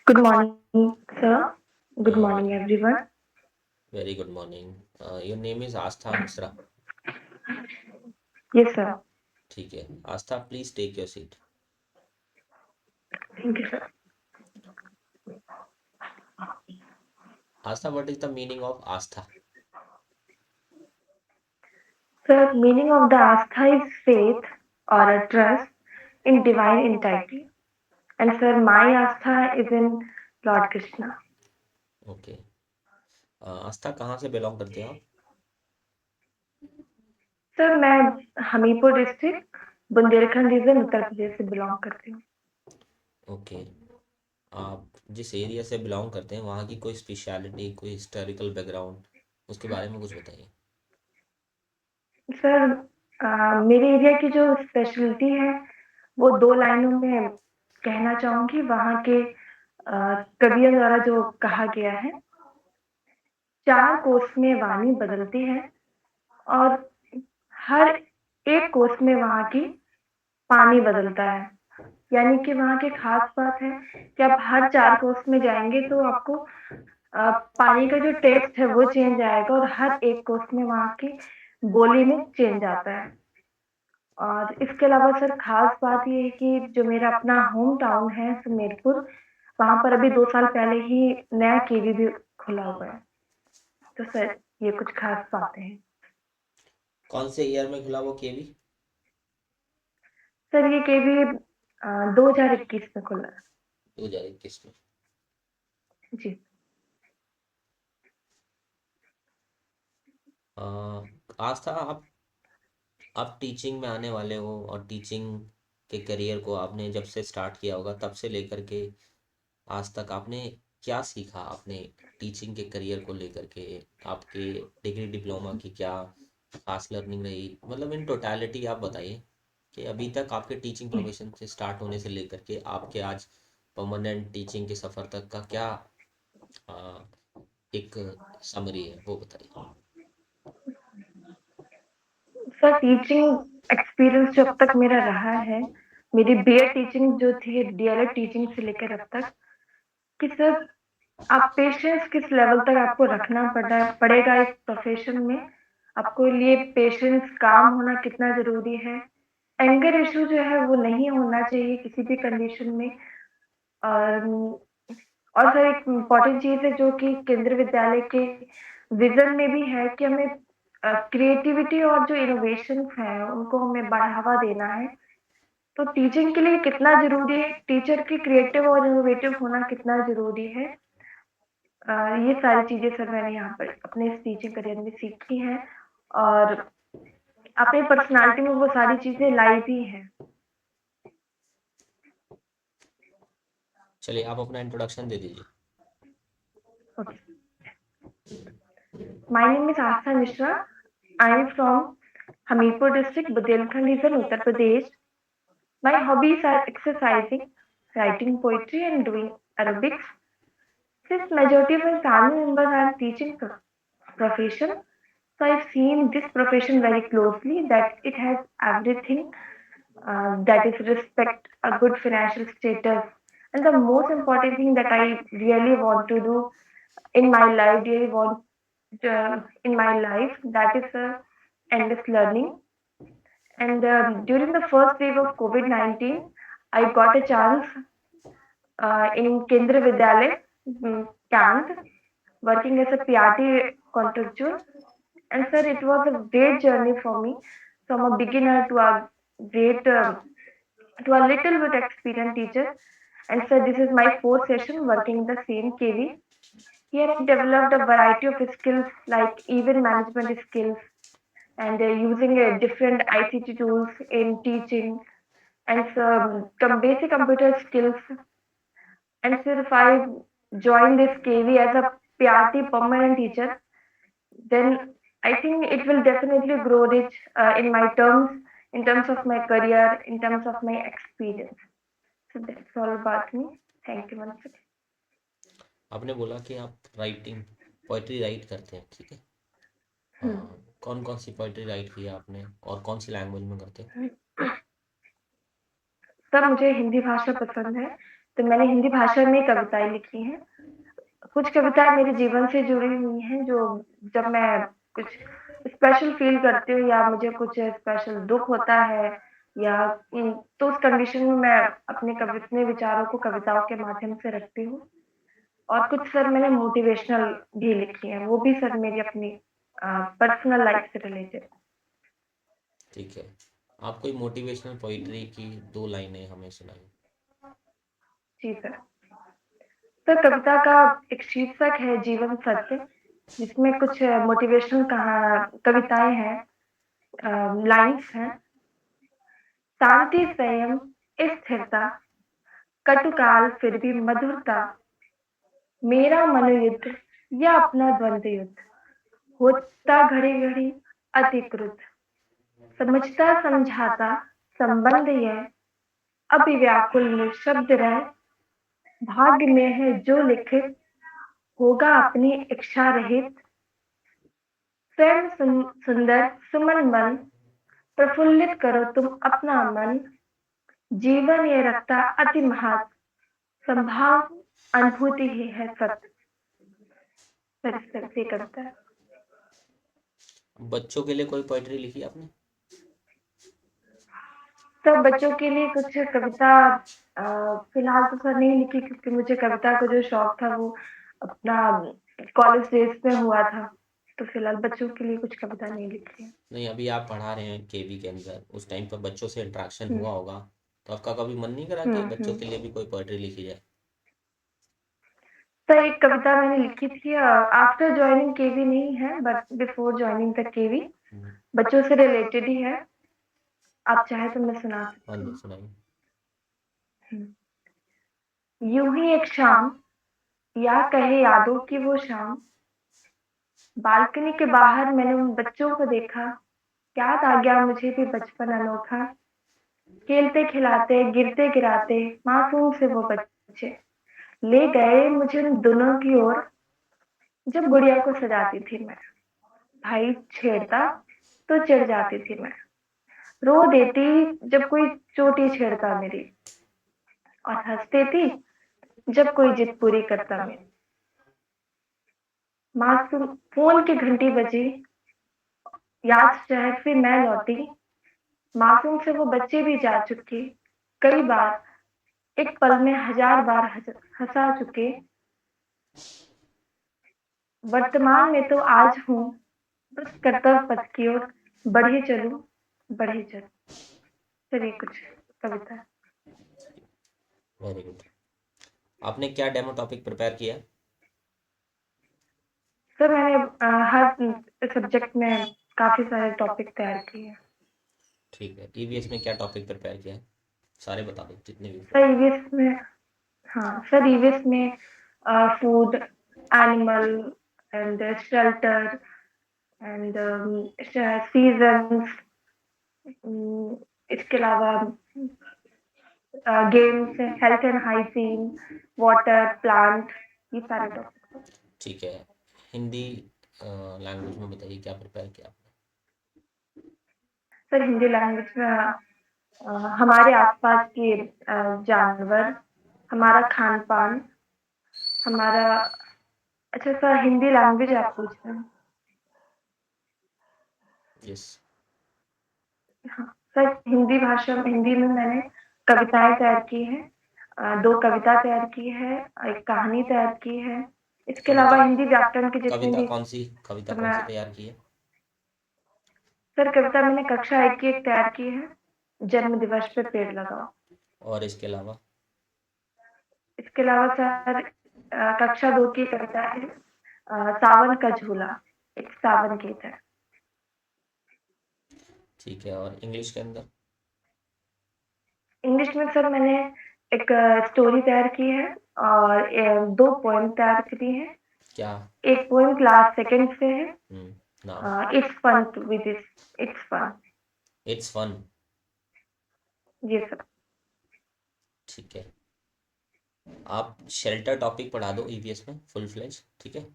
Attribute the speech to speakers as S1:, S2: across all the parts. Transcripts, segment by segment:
S1: Good morning, sir. Good morning, everyone.
S2: Very good morning. Your name is Astha Misra.
S1: Yes, sir.
S2: ठीक है. Astha, please take your seat.
S1: Thank you, sir.
S2: Astha, what is the meaning of Astha?
S1: Sir, meaning of the Astha is faith or a trust in divine entity. And sir, my Astha is in Lord Krishna.
S2: Okay. आस्था कहाँ से belong करते हो आप?
S1: Sir, मैं Hamirpur district Bundelkhand region Uttar प्रदेश से belong करती हूँ।
S2: Okay. आप जिस एरिया से बिलोंग करते हैं वहाँ की कोई स्पेशलिटी, कोई हिस्टोरिकल बैकग्राउंड, उसके बारे में कुछ बताइए.
S1: सर, मेरे एरिया की जो स्पेशलिटी है वो 2 लाइनों में कहना चाहूँगी। वहाँ के कवियों द्वारा जो कहा गया है, 4 कोस में वाणी बदलती है और हर एक कोस में वहाँ की पानी बदलता है। यानी कि वहाँ की ख़ास बात है कि आप हर 4 कोस में जाएँगे तो आपको पानी का जो टेस्ट है वो चेंज आएगा और हर एक कोस में वहाँ की बोली में चेंज आता है। और इसके अलावा सर ख़ास बात ये है कि जो मेरा अपना होम टाउन है सुमेरपुर, वहाँ पर अभी 2 साल पहले ही नया केवी भी खुला हुआ है। तो सर ये कुछ ख़ास बातें हैं।
S2: कौन से ईयर में खुला वो केवी?
S1: सर ये केवी 2021 में खुला है।
S2: 2021 में.
S1: जी।
S2: आस्था, आप टीचिंग में आने वाले हो और टीचिंग के करियर को आपने जब से स्टार्ट किया होगा तब से लेकर के आज तक आपने क्या सीखा? आपने टीचिंग के करियर को लेकर के आपके डिग्री डिप्लोमा की क्या खास लर्निंग रही, मतलब इन टोटलिटी आप बताइए कि अभी तक आपके टीचिंग प्रोफेशन से स्टार्ट होने से लेकर के आपके आज परमानेंट टीचिंग के सफ़र तक का क्या आ, एक समरी है वो बताइए.
S1: सर टीचिंग एक्सपीरियंस जो अब तक मेरा रहा है, मेरी बीएड टीचिंग जो थी डीएलएड टीचिंग से लेकर अब तक, कि सर आप पेशेंस किस लेवल तक आपको रखना पड़ेगा इस प्रोफेशन में, आपको लिए पेशेंस काम होना कितना ज़रूरी है। एंगर इश्यू जो है वो नहीं होना चाहिए किसी भी कंडीशन में। और और सर एक इम्पॉर्टेंट चीज़ है जो कि केंद्रीय विद्यालय के विज़न में भी है कि हमें क्रिएटिविटी और जो इनोवेशंस हैं उनको हमें बढ़ावा देना है। तो टीचिंग के लिए कितना ज़रूरी है, टीचर की क्रिएटिव और इनोवेटिव होना कितना ज़रूरी है। ये सारी चीज़ें सर मैंने यहाँ पर अपने इस टीचिंग करियर में सीखी हैं और अपनी पर्सनैलिटी में वो सारी चीज़ें लाई भी हैं।
S2: चलिए आप अपना इंट्रोडक्शन दे दीजिए.
S1: Okay. My name is Aastha Mishra. I am from Hamirpur district, Bundelkhand region, Uttar Pradesh. My hobbies are exercising, writing poetry, and doing aerobics. Since majority of my family members are teaching profession, so I've seen this profession very closely. That it has everything, that is respect, a good financial status, and the most important thing that I really want to do in my life, really want in my life, that is endless learning. And during the first wave of COVID-19, I got a chance in Kendra Vidyalaya, Kant, working as a PRT contractual. And sir, it was a great journey for me from a beginner to a great, to a little bit experienced teacher. And sir, this is my fourth session working in the same KV. Here I developed a variety of skills like event management skills and using different ICT tools in teaching and some basic computer skills. And sir, if I join this KV as a PRT permanent teacher, then I think it will definitely grow rich in my terms, in terms of my career, in terms of my experience. So that's all about me. Thank you once again.
S2: आपने बोला कि आप writing poetry right करते हैं, ठीक है.
S1: Hmm.
S2: हाँ. कौन कौन सी पोइट्री राइट की है आपने और कौन सी लैंग्वेज में करते हो?
S1: सर मुझे हिंदी भाषा पसंद है, तो मैंने हिंदी भाषा में कविताएं लिखी हैं। कुछ कविताएं मेरे जीवन से जुड़ी हुई हैं, जो जब मैं कुछ स्पेशल फील करती हूँ या मुझे कुछ स्पेशल दुख होता है या तो उस कंडीशन में मैं अपने विचारों को कविताओं के माध्यम से रखती हूँ। और कुछ सर मैंने मोटिवेशनल भी लिखी है, वो भी सर मेरी अपनी पर्सनल लाइफ से रिलेटेड।
S2: ठीक है, आप कोई मोटिवेशनल पोइट्री की 2 लाइनें हमें सुनाइए।
S1: जी सर। तो कविता का एक शीर्षक है जीवन सत्य, जिसमें कुछ मोटिवेशनल कहा कविताएं हैं, लाइंस हैं। शांति संयम स्थिरता, कटुकाल फिर भी मधुरता, मेरा मनोयुद्ध या अपना द्वंद्व युद्ध, होता घड़ी घड़ी अति क्रुद्ध, समझता समझाता संबंध यह, अभिव्याकुल निःशब्द रह, भाग्य में है जो लिखित, होगा अपनी इच्छा रहित, स्वयं सुंदर सुमन मन, प्रफुल्लित करो तुम अपना मन, जीवन ये रखता अति महत्, संभाव अनुभूति ही है सत्य। सर इस तरह से करता है।
S2: बच्चों के लिए कोई पोइट्री लिखी आपने?
S1: सब बच्चों के लिए कुछ कविता फिलहाल तो सर नहीं लिखी, क्योंकि मुझे कविता का जो शौक था वो अपना कॉलेज डेज में हुआ था, तो फिलहाल बच्चों के लिए कुछ कविता नहीं लिखी है।
S2: नहीं, अभी आप पढ़ा रहे हैं केवी के अंदर, उस टाइम पर बच्चों से इंटरेक्शन
S1: हम्म
S2: हुआ होगा, तो आपका कभी मन नहीं करा कि बच्चों के लिए भी कोई पोइट्री लिखी जाए?
S1: सर एक कविता मैंने लिखी थी, आफ्टर ज्वाइनिंग केवी नहीं है बट बिफोर ज्वाइनिंग द केवी,
S2: हम्म,
S1: बच्चों से रिलेटेड ही है। आप चाहे तो मैं सुना
S2: हाँ
S1: सकती
S2: जी,
S1: हूँ।
S2: सुनाइए।
S1: यूं ही एक शाम, या कहे यादों की वो शाम, बालकनी के बाहर मैंने उन बच्चों को देखा, याद आ गया मुझे भी बचपन अनोखा, खेलते खिलाते गिरते गिराते मासूम से वो बच्चे, ले गए मुझे उन दोनों की ओर, जब गुड़िया को सजाती थी मैं, भाई छेड़ता तो चिढ़ जाती थी मैं, रो देती जब कोई चोटी छेड़ता मेरी, और हंस देती जब कोई जिद पूरी करता मेरी। मासूम फोन की घंटी बजी, याद शहर फिर मैं लौटी, मासूम से वो बच्चे भी जा चुके, कई बार एक पल में हजार बार हंसा चुके, वर्तमान में तो आज हूँ बस कर्तव्य पथ की ओर, बढ़े चलूं बढ़े चलूं। चलिए कुछ कविता।
S2: Very good. आपने क्या डेमो टॉपिक प्रिपेयर किया है?
S1: सर मैंने हर सब्जेक्ट में काफी सारे टॉपिक तैयार किए हैं।
S2: ठीक है, ईवीएस में क्या टॉपिक प्रिपेयर किया है? सारे बता दो जितने भी।
S1: सर ईवीएस में, हाँ सर ईवीएस में food, animal and shelter and seasons, इसके अलावा games, health and hygiene, water, plant, ये सारे टॉपिक।
S2: ठीक है, हिंदी लैंग्वेज में बताइए क्या प्रिपेयर किया आपने?
S1: सर हिंदी लैंग्वेज में हमारे आसपास के जानवर, हमारा खान पान, हमारा, अच्छा सर हिंदी लैंग्वेज आप पूछ रहे हैं।
S2: यस।
S1: हाँ सर हिंदी भाषा में, हिंदी में मैंने कविताएं तैयार की हैं, 2 कविता तैयार की है, एक कहानी तैयार की है। इसके
S2: कविता
S1: अलावा हिंदी व्याकरण के जितने
S2: कविता
S1: भी
S2: कौन सी कविता कौन
S1: समय,
S2: सी तैयार की है?
S1: सर कविता मैंने कक्षा 1 की एक तैयार की है, जन्म दिवस पे पेड़ लगाओ।
S2: और इसके अलावा?
S1: इसके अलावा सर कक्षा 2 की कविता है, सावन का झूला, एक सावन गीत है।
S2: ठीक है, और इंग्लिश के अंदर?
S1: इंग्लिश में सर मैंने एक स्टोरी तैयार की है और 2 पोएम तैयार करी है।
S2: क्या?
S1: एक पोएम क्लास सेकंड से है,
S2: नाम?
S1: It's fun with it's fun.
S2: It's fun.
S1: जी सर।
S2: ठीक है, आप शेल्टर टॉपिक पढ़ा दो ईवीएस में फुल फ्लेज, ठीक है।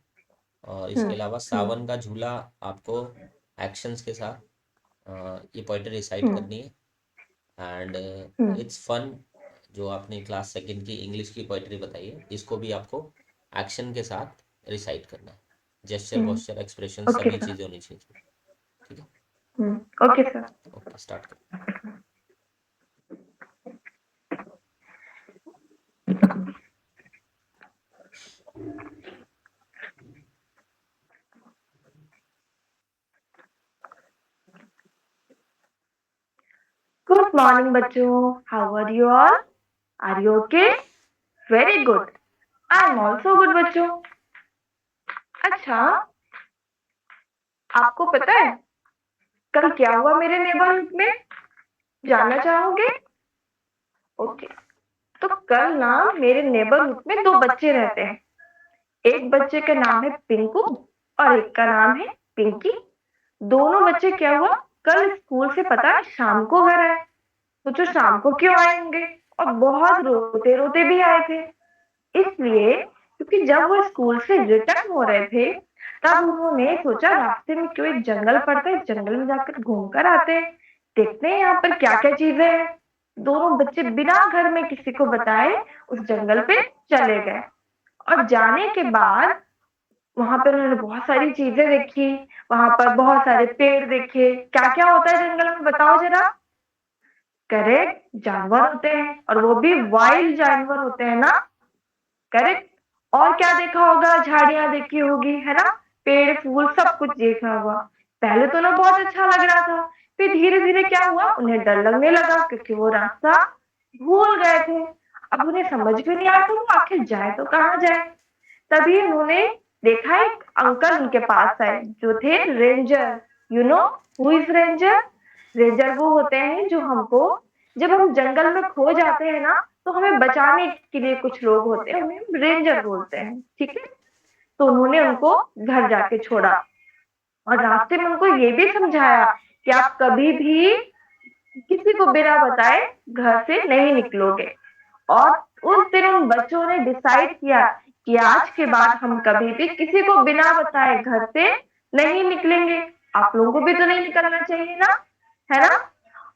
S2: और इसके अलावा
S1: हम्म।
S2: सावन का झूला आपको एक्शंस के साथ ये पोइट्री रिसाइट
S1: हम्म
S2: करनी है। And
S1: hmm
S2: it's fun. जो आपने क्लास सेकंड की इंग्लिश की पोइट्री बताई है, इसको भी आपको एक्शन के साथ रिसाइट करना है। Gesture,
S1: hmm
S2: posture, expression
S1: okay
S2: सभी
S1: सर।
S2: चीज़ें होनी चाहिए। ठीक है,
S1: ओके सर।
S2: ओके, स्टार्ट करें।
S1: गुड मॉर्निंग बच्चों, how are you all? Are you okay? Very good. I am also good बच्चों। अच्छा, आपको पता है कल क्या हुआ मेरे नेबरहुड में? जानना चाहोगे? ओके, तो कल ना मेरे नेबरहुड में दो बच्चे रहते हैं। एक बच्चे का नाम है पिंकू और एक का नाम है पिंकी। दोनों बच्चे क्या हुआ, कल स्कूल से पता नहीं शाम को घर आए। सोचो शाम को क्यों आए होंगे, और बहुत रोते रोते भी आए थे। इसलिए क्योंकि जब वो स्कूल से रिटर्न हो रहे थे, तब उन्होंने सोचा रास्ते में क्यों एक जंगल पड़ता है, जंगल में जाकर घूम कर आते हैं, देखते हैं यहाँ पर क्या क्या चीजें हैं। दोनों बच्चे बिना घर में किसी को बताए उस जंगल पे चले गए। और जाने के बाद वहां पर उन्होंने बहुत सारी चीजें देखी। वहां पर बहुत सारे पेड़ देखे। क्या क्या होता है जंगल में, बताओ जरा। करेक्ट, जानवर होते हैं, और वो भी वाइल्ड जानवर होते हैं ना। करेक्ट। और क्या देखा होगा, झाड़ियां देखी होगी, है ना। पेड़ फूल सब कुछ देखा होगा। पहले तो ना बहुत अच्छा लग रहा था, फिर धीरे धीरे क्या हुआ, उन्हें डर लगने लगा क्योंकि वो रास्ता भूल गए थे। अब उन्हें समझ भी नहीं आता वो आखिर जाए तो कहाँ जाए। तभी उन्होंने देखा एक अंकल उनके पास आए जो थे ranger. You know who is ranger? Ranger वो होते हैं जो हमको, जब हम जंगल में खो जाते हैं ना, तो हमें बचाने के लिए कुछ लोग होते हैं, उन्हें हम रेंजर बोलते हैं। ठीक है। तो उन्होंने उनको घर जाके छोड़ा, और रास्ते में उनको ये भी समझाया कि आप कभी भी किसी को बिना बताए घर से नहीं निकलोगे। और उस दिन उन बच्चों ने डिसाइड किया कि आज के बाद हम कभी भी किसी को बिना बताए घर से नहीं निकलेंगे। आप लोगों को भी तो नहीं निकलना चाहिए ना, है ना।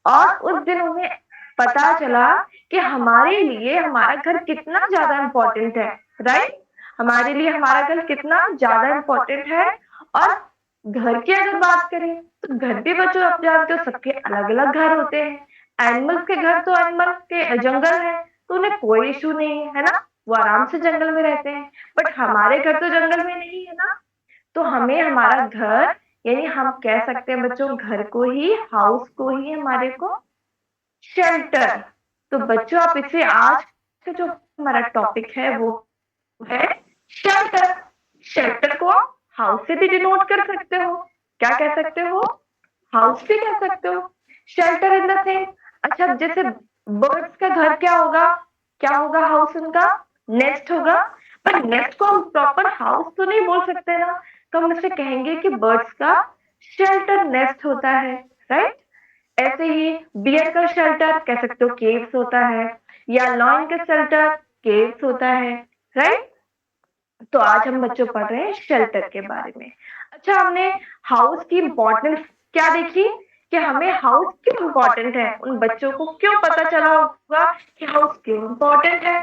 S1: और उस दिन उन्हें पता चला कि हमारे लिए हमारा घर कितना ज्यादा इम्पोर्टेंट है। राइट। हमारे लिए हमारा घर कितना ज्यादा इम्पोर्टेंट है। और घर की अगर बात करें तो घर भी बच्चों आप जानते हो सबके अलग अलग घर होते हैं। एनिमल्स के घर तो एनिमल के जंगल है, तो उन्हें कोई इशू नहीं है ना, वो आराम से जंगल में रहते हैं। बट हमारे घर तो जंगल में नहीं है ना। तो हमें हमारा घर, यानी हम कह सकते हैं बच्चों घर को ही, हाउस को ही हमारे को शेल्टर। तो बच्चों आप इसे आज का जो हमारा टॉपिक है वो है शेल्टर। शेल्टर को आप हाउस से भी डिनोट कर सकते हो। क्या कह सकते हो? हाउस भी कह सकते हो। Shelter in the same. अच्छा, जैसे बर्ड्स का घर क्या होगा? क्या होगा हाउस उनका? नेस्ट होगा। पर नेस्ट को हम प्रॉपर हाउस तो नहीं बोल सकते ना, तो हम इसे कहेंगे कि बर्ड्स का शेल्टर नेस्ट होता है। राइट। ऐसे ही बियर का शेल्टर कह सकते हो केव्स होता है, या लॉयन का शेल्टर केव्स होता है। राइट। तो आज हम बच्चों पढ़ रहे हैं शेल्टर के बारे में। अच्छा, हमने हाउस की इम्पोर्टेंस क्या देखी, कि हमें हाउस क्यों इम्पोर्टेंट है, उन बच्चों को क्यों पता चला होगा कि हाउस क्यों इम्पोर्टेंट है।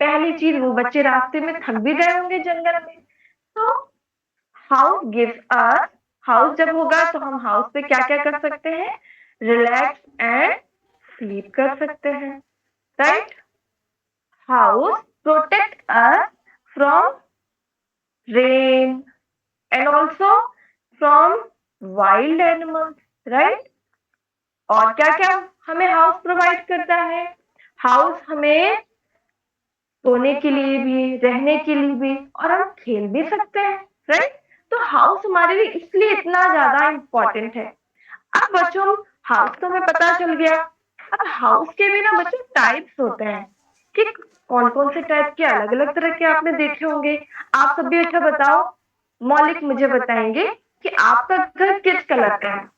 S1: पहली चीज, वो बच्चे रास्ते में थक भी गए होंगे जंगल में। तो हाउस गिव्स अस, हाउस जब होगा तो हम हाउस पे क्या क्या कर सकते हैं, रिलैक्स एंड स्लीप कर सकते हैं। Right. House protect us from rain and also from wild animals, right? और क्या क्या हमें हाउस प्रोवाइड करता है? हाउस हमें सोने के लिए भी, रहने के लिए भी, और हम खेल भी सकते हैं। राइट। तो हाउस हमारे लिए इसलिए इतना ज्यादा इम्पोर्टेंट है। अब बच्चों, हाउस तो हमें पता चल गया। अब हाउस के भी ना बच्चों टाइप्स होते हैं, कि कौन कौन से टाइप के, अलग अलग तरह के आपने देखे होंगे। आप सब भी अच्छा बताओ, मौलिक मुझे बताएंगे कि आपका घर किस कलर का है?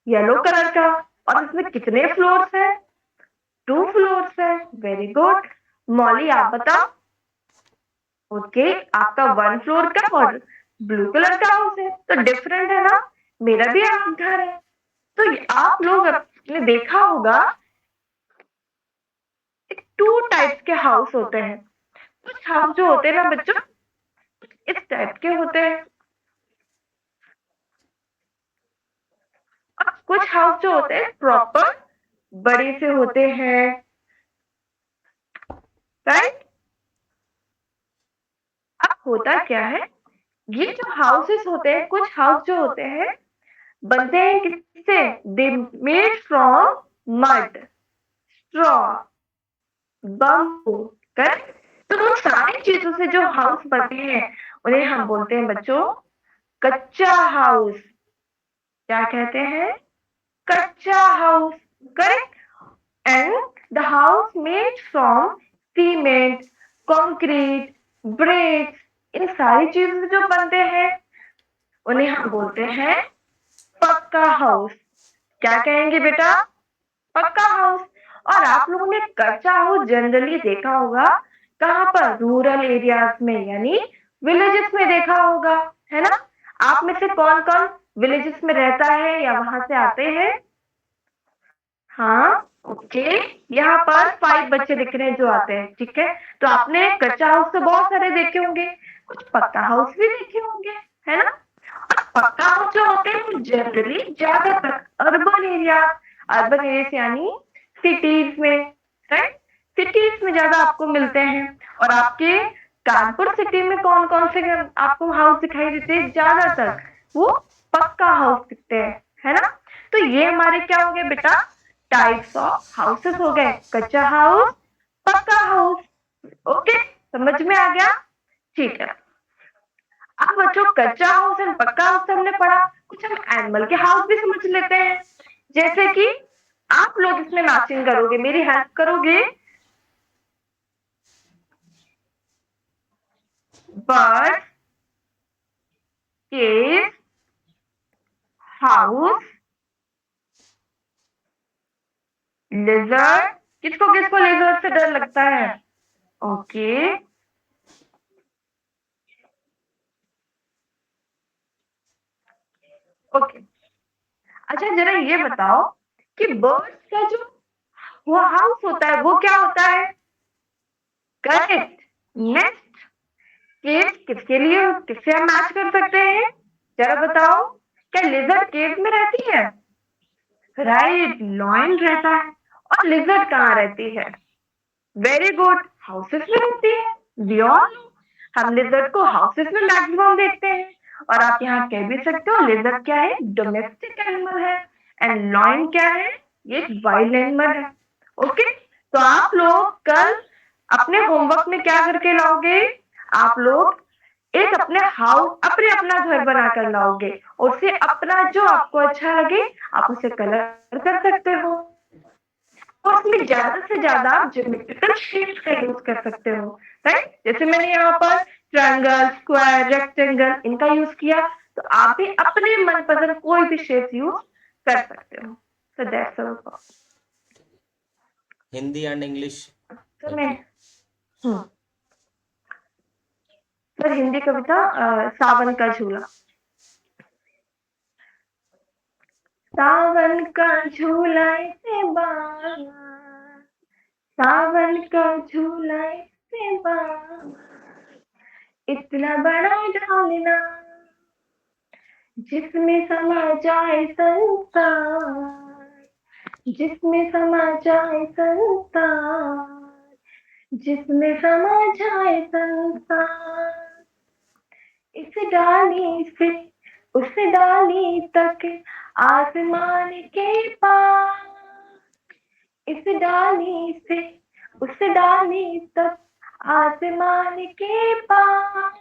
S1: येलो कलर का। और इसमें कितने फ्लोर्स हैं? 2 फ्लोर्स है। Very good. मौली आप बताओ। ओके, आपका 1 फ्लोर का और ब्लू कलर का हाउस है, तो डिफरेंट है ना। मेरा भी आप घर है। तो आप लोग आपने देखा होगा टू टाइप्स के हाउस होते हैं। कुछ हाउस जो होते हैं ना बच्चों, इस टाइप के होते हैं, और कुछ हाउस जो होते हैं प्रॉपर बड़े से होते हैं, राइट। अब होता क्या है, ये जो हाउसेस होते हैं, कुछ हाउस जो होते हैं बनते हैं किससे, they made from mud, straw, bamboo, correct. तो उन सारी चीजों से जो हाउस बनते हैं उन्हें हम बोलते हैं बच्चों कच्चा हाउस। क्या कहते हैं, कच्चा house, correct. And the house made from cement, concrete, bricks, इन सारी चीजों से जो बनते हैं उन्हें हम बोलते हैं पक्का हाउस। क्या कहेंगे बेटा, पक्का हाउस। और आप लोगों ने कच्चा हाउस जनरली देखा होगा कहाँ पर, रूरल एरियाज में, यानी विलेजेस में देखा होगा, है ना। आप में से कौन कौन विलेजेस में रहता है या वहां से आते हैं, हाँ, ओके। यहाँ पर 5 बच्चे दिख रहे हैं जो आते हैं, ठीक है। तो आपने कच्चा हाउस तो बहुत सारे देखे होंगे, कुछ पक्का हाउस भी देखे होंगे, है ना। और पक्का हाउस जो होते हैं वो जनरली ज्यादातर अर्बन एरिया यानी सिटीज में, राइट, सिटीज में ज्यादा आपको मिलते हैं। और आपके कानपुर सिटी में कौन कौन से आपको हाउस दिखाई देते हैं, ज्यादातर वो पक्का हाउस दिखते हैं, है ना। तो ये हमारे क्या हो गए बेटा, टाइप्स ऑफ हाउसेस हो गए, कच्चा हाउस, पक्का हाउस। ओके, समझ में आ गया, ठीक है। अब बच्चों कच्चा हाउस एंड पक्का हाउस तो हमने पढ़ा, कुछ हम एनिमल के हाउस भी समझ लेते हैं। जैसे कि आप लोग इसमें मैचिंग करोगे, मेरी हेल्प करोगे, बर्ड, केव, हाउस, लिजर्ड। किसको किसको लिजर्ड से डर लगता है, ओके, ओके। अच्छा जरा ये बताओ कि बर्ड्स का जो वो हाउस होता है वो क्या होता है, करेक्ट, नेस्ट। केव किसके लिए, किससे हम मैच कर सकते हैं, जरा बताओ, क्या लिजर्ड केव में रहती है, राइट, लॉयन रहता है। और लिजर्ड कहाँ रहती है, वेरी गुड, हाउसेस में रहती है। वी ऑल नो, हम लिजर्ड को हाउसेस में मैक्सिमम देखते हैं। और आप यहाँ कह भी सकते हो लिजर्ड क्या है, डोमेस्टिक एनिमल है, एंड लॉयन क्या है, ये एक वाइल्ड एनिमल है। ओके, तो आप लोग कल अपने होमवर्क में क्या करके लाओगे, आप लोग एक अपने हाउस, अपने अपना घर बना कर लाओगे, और उसे अपना जो आपको अच्छा लगे आप उसे कलर कर सकते हो। और उसमें ज्यादा से ज्यादा आप ज्योमेट्रिकल शेप्स का यूज कर सकते हो, राइट। जैसे मैंने यहाँ पर ट्रायंगल, स्क्वायर, रेक्टेंगल इनका यूज किया, तो आप भी अपने मनपसंद कोई भी शेप यूज कर सकते हो। तो that's all.
S2: Hindi and English.
S1: तो मैं
S2: ओके।
S1: सर हिंदी कविता सावन का झूला। सावन का झूला ऐसे बाबा, सावन का झूला ऐसे बाबा, इतना बड़ा ढालना जिसमें समा जाए संसार, जिसमें समा जाए संसार, जिसमें समा जाए संसार, इस डाली से उस डाली तक आसमान के पार, इस डाली से उस डाली तक आसमान के पार,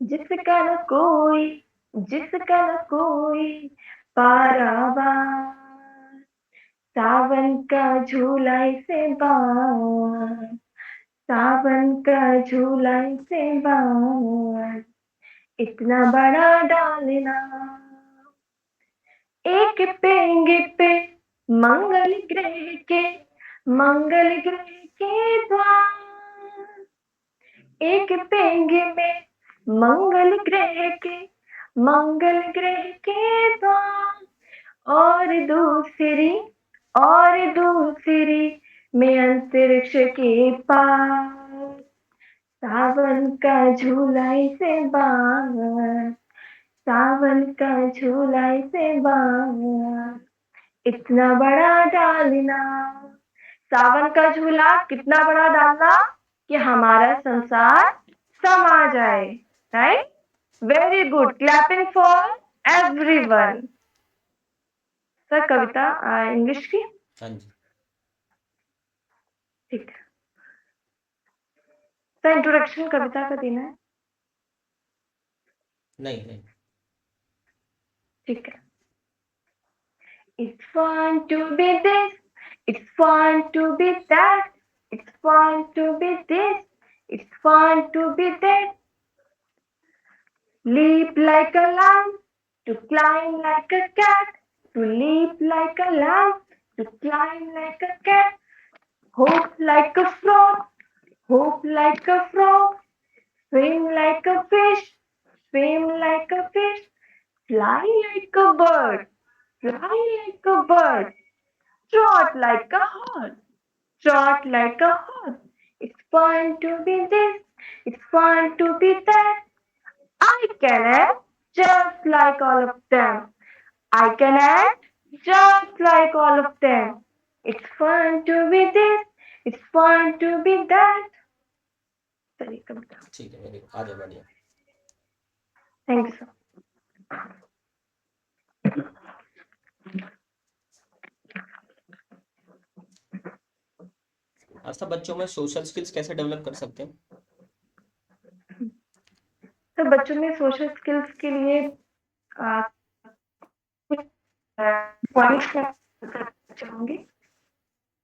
S1: जिसका न कोई, जिसका न कोई पारावार, सावन का झूला से बार, सावन का झूला से बार, इतना बड़ा डालना, एक पेंगे पे मंगल ग्रह के, मंगल ग्रह के द्वार, एक पेंगे में मंगल ग्रह के मंगल ग्रह के पास और दूसरी में अंतरिक्ष के पार, सावन का झूला से बाहर, सावन का झूला से बाहर, इतना बड़ा डालना, सावन का झूला कितना बड़ा डालना कि हमारा संसार समा जाए, right? Very good, clapping for everyone. Sir Kavita English की,
S2: हाँ जी।
S1: ठीक है सर, इंट्रोडक्शन कविता का देना है,
S2: नहीं नहीं,
S1: ठीक है। It's fun to be this, it's fun to be that, it's fun to be this, it's fun to be that. Leap like a lamb, to climb like a cat, to leap like a lamb, to climb like a cat. Hope like a frog, hope like a frog, swim like a fish, swim like a fish, fly like a bird, fly like a bird, trot like a horse, trot like a horse. It's fun to be this, it's fun to be that. I can act just like all of them. I can act just like all of them. It's fun to be this, it's fun to be that. चलिए कविता,
S2: ठीक है, very आगे बढ़िया।
S1: Thank you sir.
S2: आस्था, बच्चों में social skills कैसे develop कर सकते हैं?
S1: तो बच्चों में सोशल स्किल्स के लिए पॉइंट्स चाहूंगी,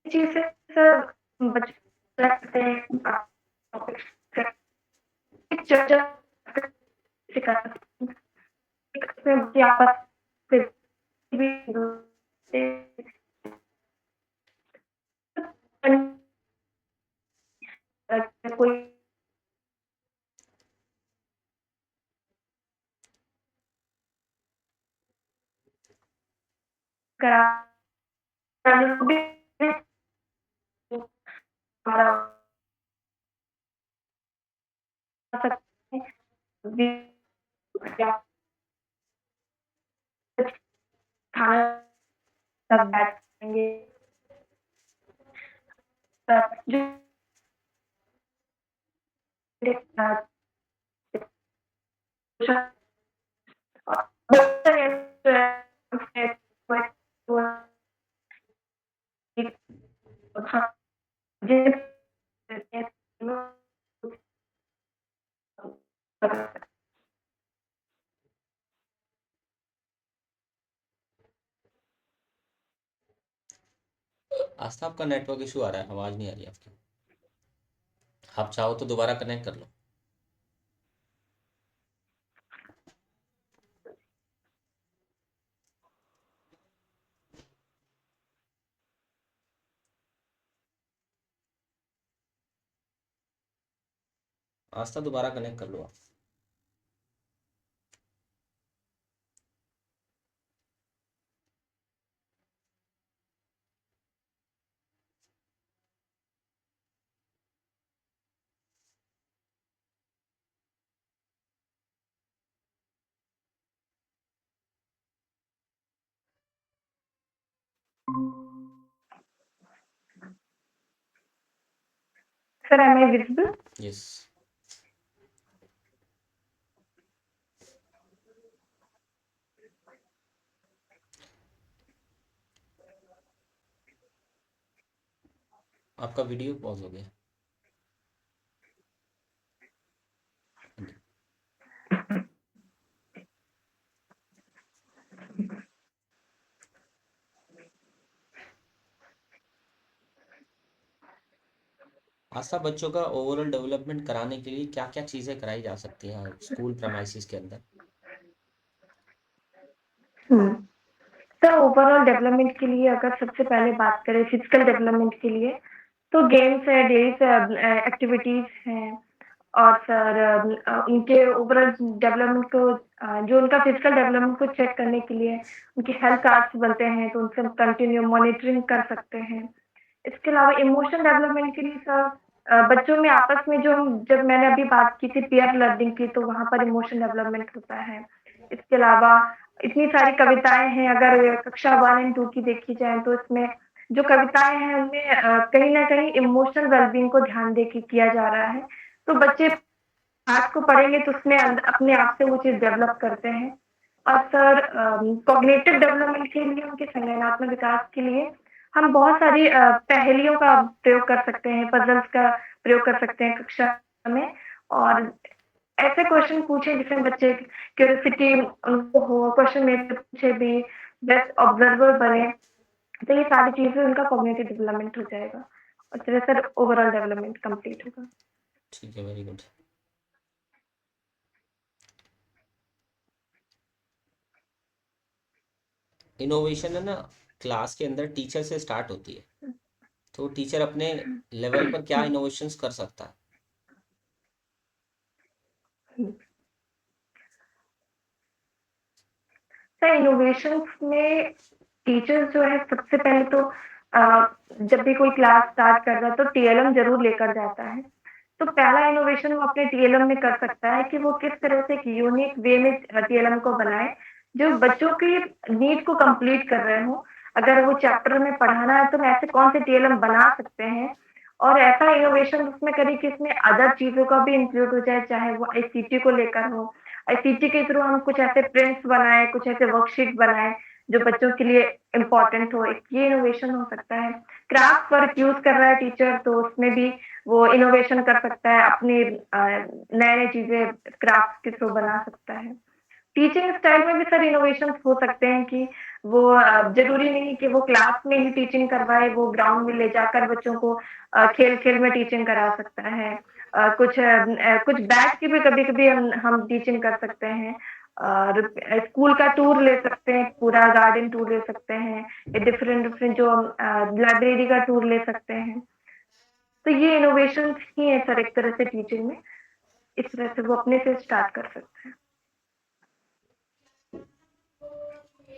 S1: चीज है सर, बच्चे रखते हैं चर्चा सिखा सकते हैं आपस से भी कोई करा सकते हैं खाना सब बैठेंगे जो
S2: आस्था, आपका नेटवर्क इशू आ रहा है, आवाज नहीं आ रही आपकी। आप चाहो तो दोबारा कनेक्ट कर लो। आस्था, दोबारा कनेक्ट कर लो आप।
S1: Sir am I visible?
S2: Yes. आपका वीडियो पॉज हो गया। आस्था, बच्चों का ओवरऑल डेवलपमेंट कराने के लिए क्या क्या चीज़ें कराई जा सकती हैं स्कूल प्रमाइसिस के अंदर?
S1: सर ओवरऑल डेवलपमेंट के लिए अगर सबसे पहले बात करें फिजिकल डेवलपमेंट के लिए, तो गेम्स है, डेली एक्टिविटीज हैं, और सर उनके ओवरऑल डेवलपमेंट को जो उनका फिजिकल डेवलपमेंट को चेक करने के लिए उनके हेल्थ कार्ड्स बनते हैं, तो उनसे हम कंटिन्यू मॉनिटरिंग कर सकते हैं। इसके अलावा इमोशन डेवलपमेंट के लिए सर बच्चों में आपस में जो हम जब मैंने अभी बात की थी पीयर लर्निंग की, तो वहाँ पर इमोशन डेवलपमेंट होता है। इसके अलावा इतनी सारी कविताएँ हैं, अगर कक्षा 1 एंड 2 की देखी जाए तो इसमें जो कविताएँ हैं उनमें कहीं न कहीं इमोशनल वेलबीइंग को ध्यान दे के किया जा रहा है। तो बच्चे पाठ को पढ़ेंगे तो उसमें अपने आप से वो चीज़ डेवलप करते हैं। और सर कॉग्निटिव डेवलपमेंट के लिए, उनके संज्ञानात्मक विकास के लिए हम बहुत सारी पहेलियों का प्रयोग कर सकते हैं, पज़ल्स का प्रयोग कर सकते हैं कक्षा में, और ऐसे क्वेश्चन पूछें जिसमें बच्चे क्यूरियोसिटी उनको हो, क्वेश्चन में से पूछे भी, बेस्ट ऑब्जर्वर बने, तो ये सारी चीज़ें उनका कॉग्निटिव डेवलपमेंट हो जाएगा और फिर सर ओवरऑल डेवलपमेंट कंप्लीट होगा।
S2: ठीक है, वेरी गुड। इनोवेशन है ना, क्लास के अंदर टीचर से स्टार्ट होती है, तो टीचर अपने लेवल पर क्या इनोवेशंस कर सकता है?
S1: सर इनोवेशंस में टीचर्स जो है सबसे पहले तो जब भी कोई क्लास स्टार्ट कर रहा है तो टीएलएम ज़रूर लेकर जाता है। तो पहला इनोवेशन वो अपने टीएलएम में कर सकता है कि वो किस तरह से एक यूनिक वे में टीएलएम को बनाए, जो बच्चों की नीड को कंप्लीट कर रहे हों। अगर वो चैप्टर में पढ़ाना है तो हम ऐसे कौन से टीएलएम बना सकते हैं, और ऐसा इनोवेशन उसमें करें कि इसमें अदर चीज़ों का भी इंक्लूड हो जाए, चाहे वो आईसीटी को लेकर हो। आईसीटी के थ्रू हम कुछ ऐसे प्रिंट्स बनाएँ, कुछ ऐसे वर्कशीट बनाएँ, जो बच्चों के लिए इम्पोर्टेंट हो, एक ये इनोवेशन हो सकता है। क्राफ्ट वर्क यूज़ कर रहा है टीचर, तो उसमें भी वो इनोवेशन कर सकता है, अपनी नए-नए चीज़ें क्राफ्ट के थ्रू बना सकता है। टीचिंग स्टाइल में भी सर इनोवेशंस हो सकते हैं कि वो ज़रूरी नहीं कि वो क्लास में ही टीचिंग करवाए, वो ग्राउंड में ले जाकर बच्चों को खेल-खेल में टीचिंग करा सकता है। कुछ बैठ के भी कभी-कभी हम टीचिंग कर सकते हैं, और स्कूल का टूर ले सकते हैं, पूरा गार्डन टूर ले सकते हैं, या डिफरेंट-डिफरेंट जो लाइब्रेरी का टूर ले सकते हैं। तो ये इनोवेशंस ही है सर एक तरह से टीचिंग में, इस तरह से वो अपने से स्टार्ट कर सकते हैं।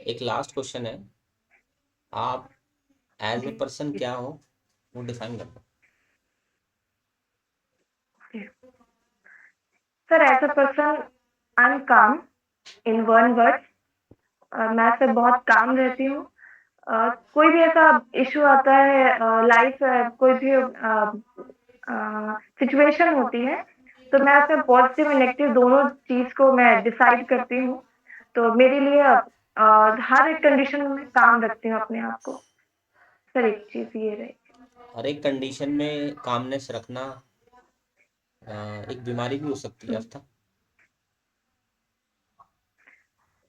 S2: एक लास्ट क्वेश्चन है, आप एज ए
S1: जी,
S2: पर्सन
S1: जी,
S2: क्या हो, वो डिफाइन कर दो।
S1: जी। Sir as a person I am calm in one word. मैं से बहुत काम रहती हूँ। कोई भी ऐसा इश्यू आता है, लाइफ कोई भी सिचुएशन होती है, तो मैं उसमें पॉजिटिव और नेगेटिव दोनों चीज़ को मैं डिसाइड करती हूँ। तो मेरे लिए हर एक कंडीशन में काम रखती हूँ अपने आप को। सर एक चीज़ ये रही।
S2: हर एक कंडीशन में कामनेस रखना एक बीमारी भी हो सकती है,
S1: हुँ।
S2: अर्थात।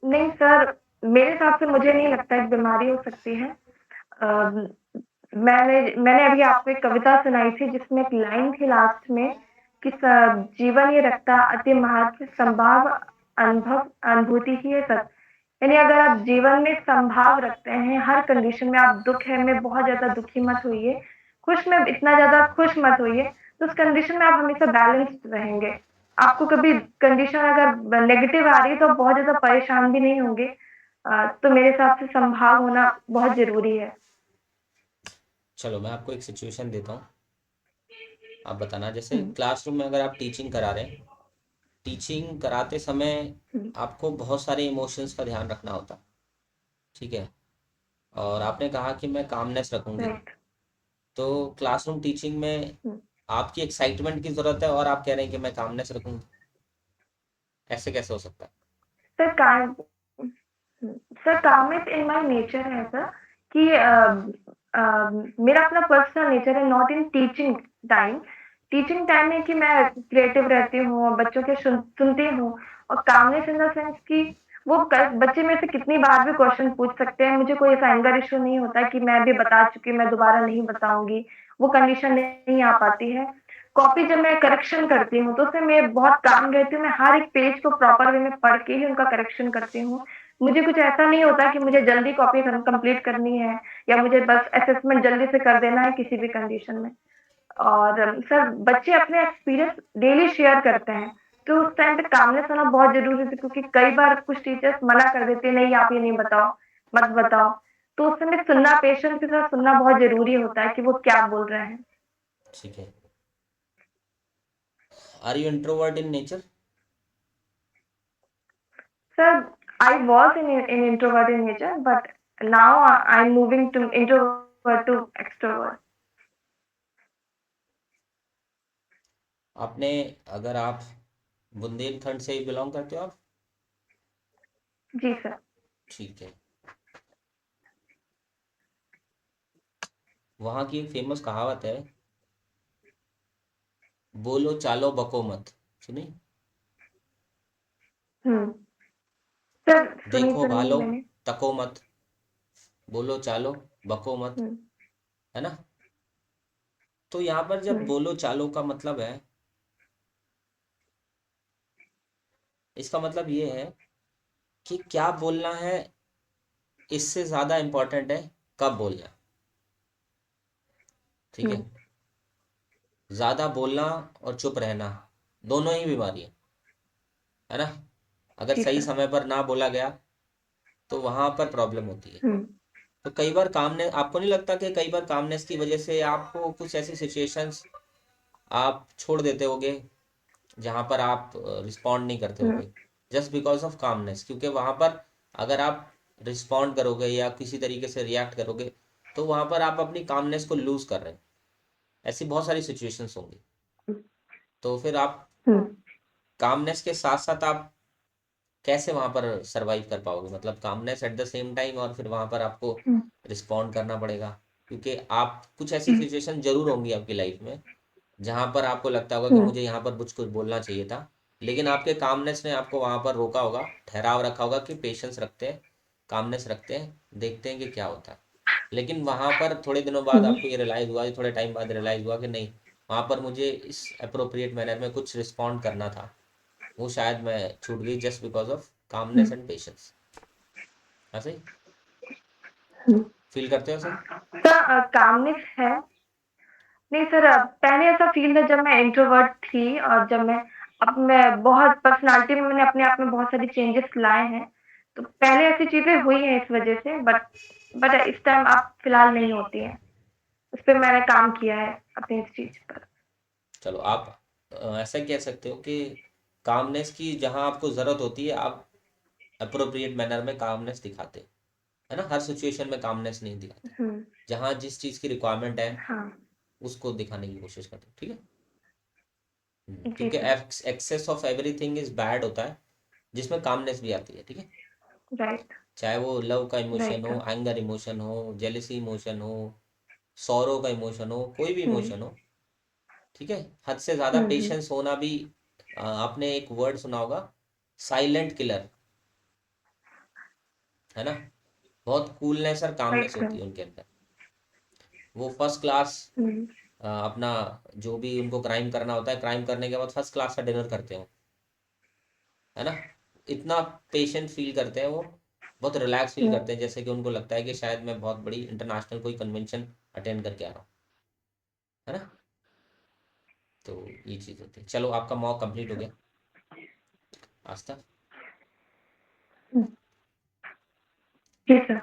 S1: नहीं सर, मेरे हिसाब से मुझे नहीं लगता एक बीमारी हो सकती है। अ, मैंने मैंने अभी आपको एक कविता सुनाई थी जिसमें एक लाइन थी लास्ट में कि जीवन ये रखता अति महत्व संभाव अनुभव अनुभूति ही है सत। यानी अगर आप जीवन में संभाव रखते हैं, हर कंडीशन में आप दुख है में बहुत ज़्यादा दुखी मत होइए, खुश में इतना ज़्यादा खुश मत होइए, तो उस कंडीशन में आप हमेशा बैलेंस्ड रहेंगे। आपको कभी कंडीशन अगर नेगेटिव आ रही है तो आप बहुत ज़्यादा परेशान भी नहीं होंगे। तो मेरे हिसाब से संभाव होना बहुत ज़रूरी है।
S2: चलो, मैं आपको एक सिचुएशन देता हूँ, आप बताना। जैसे
S1: हुँ,
S2: क्लासरूम में अगर आप टीचिंग करा रहे हैं, टीचिंग कराते समय
S1: हुँ,
S2: आपको बहुत सारे इमोशंस का ध्यान रखना होता, ठीक है, और आपने कहा कि मैं कामनेस रखूंगी,
S1: राइट।
S2: तो क्लासरूम टीचिंग में
S1: हुँ।
S2: आपकी एक्साइटमेंट की ज़रूरत है और आप कह रहे हैं कि मैं कामनेस रखूंगी, ऐसे कैसे हो सकता है?
S1: Sir kind sir calmness in my nature है ऐसा कि मेरा अपना पर्सनल नेचर है, not in teaching time. Teaching time में कि मैं क्रिएटिव रहती हूँ और बच्चों के सुनती हूँ, और कामनेस इन द सेंस कि वो बच्चे में से कितनी बार भी क्वेश्चन पूछ सकते हैं, मुझे कोई ऐसा एंगर इशू नहीं होता कि मैं अभी बता चुकी, मैं दोबारा नहीं बताऊंगी, वो कंडीशन नहीं आ पाती है। कॉपी जब मैं करेक्शन करती हूँ तो उसमें मैं बहुत काम रहती हूँ, मैं हर एक पेज को प्रॉपर वे में पढ़ के ही उनका करेक्शन करती हूँ। मुझे कुछ ऐसा नहीं होता कि मुझे जल्दी कॉपी कंप्लीट करनी है, या मुझे बस असेसमेंट जल्दी से कर देना है किसी भी कंडीशन में। और सर बच्चे अपने एक्सपीरियंस डेली शेयर करते हैं, तो उस टाइम पे कामनेस होना बहुत ज़रूरी है क्योंकि कई बार कुछ टीचर्स मना कर देते हैं, नहीं आप ये नहीं बताओ, मत बताओ। तो उस समय सुनना, पेशेंस के साथ सुनना बहुत ज़रूरी होता है कि वो क्या बोल रहे हैं।
S2: ठीक है। Are you introvert in nature?
S1: Sir, I was in introvert in nature, but now I'm moving to introvert to extrovert.
S2: आपने, अगर आप बुंदेलखंड से ही बिलोंग करते हो आप?
S1: जी सर।
S2: ठीक है। वहाँ की एक फेमस कहावत है, बोलो चालो बको मत। सुनी?
S1: हम्म। सर सुनी
S2: देखो
S1: तो नहीं
S2: भालो
S1: मैंने।
S2: तको मत, बोलो चालो बको मत,
S1: हम्म।
S2: है ना? तो यहाँ पर जब
S1: हम्म।
S2: बोलो चालो का मतलब है, इसका मतलब ये है कि क्या बोलना है, इससे ज्यादा इंपॉर्टेंट है कब बोलना है। ठीक है।
S1: हम्म।
S2: ज्यादा बोलना और चुप रहना दोनों ही बीमारी है ना? अगर
S1: जी
S2: सही
S1: सर।
S2: समय पर ना बोला गया तो वहां पर प्रॉब्लम होती है।
S1: हम्म।
S2: तो कई बार कामनेस, आपको नहीं लगता कि कई बार कामनेस की वजह से आपको कुछ ऐसी सिचुएशंस आप छोड़ देते होगे जहां पर आप रिस्पॉन्ड नहीं करते
S1: हम्म।
S2: होगे, जस्ट बिकॉज ऑफ कामनेस? क्योंकि वहां पर अगर आप रिस्पॉन्ड करोगे या किसी तरीके से रिएक्ट करोगे तो वहां पर आप अपनी कामनेस को लूज कर रहे हैं। ऐसी बहुत सारी सिचुएशंस होंगी। तो फिर आप
S1: हम्म।
S2: कामनेस के साथ साथ आप कैसे वहां पर सरवाइव कर पाओगे? मतलब calmness at the same time और फिर वहां पर आपको
S1: हम्म।
S2: रिस्पॉन्ड करना पड़ेगा। क्योंकि आप कुछ ऐसी
S1: हम्म।
S2: सिचुएशन जरूर होंगी आपकी लाइफ में जहां पर आपको लगता होगा कि
S1: हम्म।
S2: मुझे यहाँ पर कुछ बोलना चाहिए था, लेकिन आपके कामनेस ने आपको वहां पर रोका होगा, ठहराव रखा होगा कि पेशेंस रखते हैं, कामनेस रखते हैं, देखते हैं कि क्या होता है। लेकिन वहां पर थोड़े दिनों बाद
S1: हम्म।
S2: आपको ये रियलाइज हुआ, थोड़े टाइम बाद रियलाइज हुआ कि नहीं, वहां पर मुझे इस अप्रोप्रिएट मैनर में कुछ रिस्पॉन्ड करना था, वो शायद मैं छूट गई just because of calmness
S1: hmm.
S2: And patience. ऐसे
S1: हम्म।
S2: फील करते हो सर?
S1: सर कामनेस है। नहीं सर, पहले ऐसा फील था जब मैं इंट्रोवर्ट थी और जब मैं बहुत पर्सनालिटी में मैंने अपने आप में बहुत सारी चेंजेस लाए हैं। तो पहले ऐसी चीजें हुई हैं इस वजह से, बट इस टाइम आप फिलहाल नहीं होती हैं। उस पे मैंने काम किया है अपनी इस चीज पर।
S2: चलो आप ऐसा कह सकते हो कि कामनेस की जहां आपको जरूरत होती है आप अप्रोप्रिएट मैनर में कामनेस दिखाते हो, है ना? हर सिचुएशन में कामनेस नहीं दिखाते,
S1: हम्म।
S2: जहां जिस चीज की रिक्वायरमेंट है
S1: हाँ।
S2: उसको दिखाने की कोशिश करते हो। ठीक है।
S1: जी
S2: क्योंकि
S1: sir.
S2: Excess of everything is bad होता है, जिसमें कामनेस भी आती है। ठीक है।
S1: राइट।
S2: चाहे वो लव का इमोशन
S1: राइट
S2: हो,
S1: सर।
S2: एंगर इमोशन हो, जेलिसी इमोशन हो, सौरो का इमोशन हो, कोई भी
S1: हम्म।
S2: इमोशन हो। ठीक है। हद से ज्यादा
S1: हम्म।
S2: पेशेंस होना भी, आपने एक वर्ड सुना होगा, साइलेंट किलर, है ना? बहुत कूलनेस और
S1: राइट
S2: कामनेस
S1: सर।
S2: होती है उनके अंदर। वो फर्स्ट क्लास
S1: हम्म।
S2: अपना जो भी उनको क्राइम करना होता है, क्राइम करने के बाद फर्स्ट क्लास का डिनर करते हो, है ना? इतना पेशेंट फील करते हैं वो, बहुत रिलैक्स फील
S1: हम्म।
S2: करते हैं, जैसे कि उनको लगता है कि शायद मैं बहुत बड़ी इंटरनेशनल कोई कन्वेंशन अटेंड करके आ रहा हूँ, है ना? तो ये चीज़ होती है। चलो आपका मॉक कंप्लीट हो गया। आस्था।
S1: हम्म। जी सर।